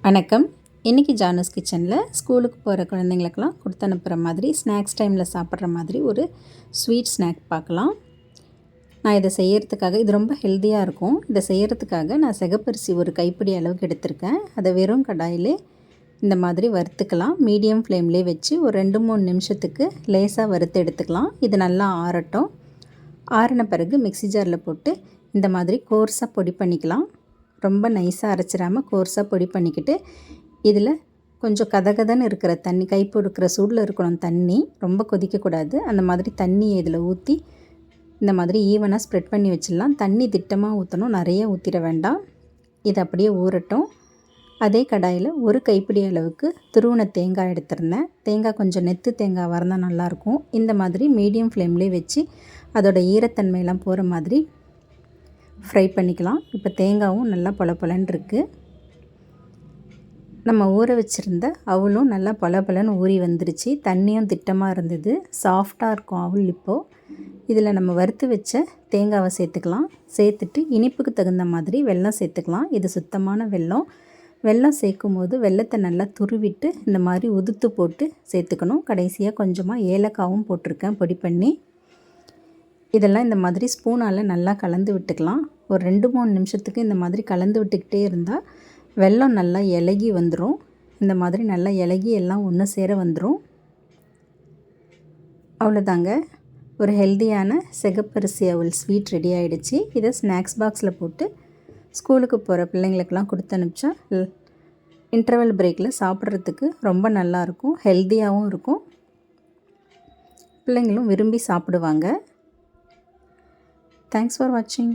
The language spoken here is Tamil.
வணக்கம். இன்றைக்கி ஜானூஸ் கிச்சனில் ஸ்கூலுக்கு போகிற குழந்தைங்களுக்கெல்லாம் கொடுத்து அனுப்புகிற மாதிரி ஸ்நாக்ஸ் டைமில் சாப்பிட்ற மாதிரி ஒரு ஸ்வீட் ஸ்நாக் பார்க்கலாம். நான் இதை செய்கிறதுக்காக இது ரொம்ப ஹெல்த்தியாக இருக்கும். இதை செய்கிறதுக்காக நான் சிகப்பரிசி ஒரு கைப்பிடி அளவுக்கு எடுத்திருக்கேன். அதை வெறும் கடாயிலே இந்த மாதிரி வறுத்துக்கலாம். மீடியம் ஃப்ளேம்லேயே வச்சு ஒரு 2-3 நிமிஷத்துக்கு லேசாக வறுத்து எடுத்துக்கலாம். இது நல்லா ஆறட்டும். ஆறின பிறகு மிக்ஸி ஜாரில் போட்டு இந்த மாதிரி கோர்ஸாக பொடி பண்ணிக்கலாம். ரொம்ப நைஸாக அரைச்சிடாமல் கோர்ஸாக பொடி பண்ணிக்கிட்டு இதில் கொஞ்சம் கதகதன்னு இருக்கிற தண்ணி, கை பொறுக்கிற சூடில் இருக்கணும் தண்ணி, ரொம்ப கொதிக்கக்கூடாது. அந்த மாதிரி தண்ணியை இதில் ஊற்றி இந்த மாதிரி ஈவனாக ஸ்ப்ரெட் பண்ணி வச்சிடலாம். தண்ணி திட்டமாக ஊற்றணும், நிறைய ஊற்றிட வேண்டாம். இது அப்படியே ஊறட்டும். அதே கடாயில் ஒரு கைப்பிடி அளவுக்கு துருவின தேங்காய் எடுத்திருந்தேன். தேங்காய் கொஞ்சம் நெத்து தேங்காய் வரந்தால் நல்லாயிருக்கும். இந்த மாதிரி மீடியம் ஃப்ளேம்லேயே வச்சு அதோட ஈரத்தன்மையெல்லாம் போகிற மாதிரி ஃப்ரை பண்ணிக்கலாம். இப்போ தேங்காயும் நல்லா பொலன்னு இருக்குது. நம்ம ஊற வச்சுருந்த அவலும் நல்லா பொலன்னு ஊறி வந்துருச்சு. தண்ணியும் திட்டமாக இருந்தது. சாஃப்டாக இருக்கும் அவல். இப்போது இதில் நம்ம வறுத்து வச்ச தேங்காவை சேர்த்துக்கலாம். சேர்த்துட்டு இனிப்புக்கு தகுந்த மாதிரி வெல்லம் சேர்த்துக்கலாம். இது சுத்தமான வெல்லம். வெல்லம் சேர்க்கும் போது வெல்லத்தை நல்லா துருவிட்டு இந்த மாதிரி உதுத்து போட்டு சேர்த்துக்கணும். கடைசியாக கொஞ்சமாக ஏலக்காவும் போட்டிருக்கேன் பொடி பண்ணி. இதெல்லாம் இந்த மாதிரி ஸ்பூனால் நல்லா கலந்து விட்டுக்கலாம். ஒரு 2-3 நிமிஷத்துக்கு இந்த மாதிரி கலந்து விட்டுக்கிட்டே இருந்தால் வெல்லம் நல்லா இலகி வந்துடும். இந்த மாதிரி நல்லா இலகி எல்லாம் ஒன்று சேர வந்துடும். அவ்வளோதாங்க, ஒரு ஹெல்த்தியான சிகப்பரிசி அவல் ஸ்வீட் ரெடி ஆகிடுச்சு. இதை ஸ்நாக்ஸ் பாக்ஸில் போட்டு ஸ்கூலுக்கு போகிற பிள்ளைங்களுக்கெல்லாம் கொடுத்து அனுப்பிச்சா இன்டர்வல் பிரேக்கில் சாப்பிட்றதுக்கு ரொம்ப நல்லாயிருக்கும். ஹெல்த்தியாகவும் இருக்கும். பிள்ளைங்களும் விரும்பி சாப்பிடுவாங்க. Thanks for watching.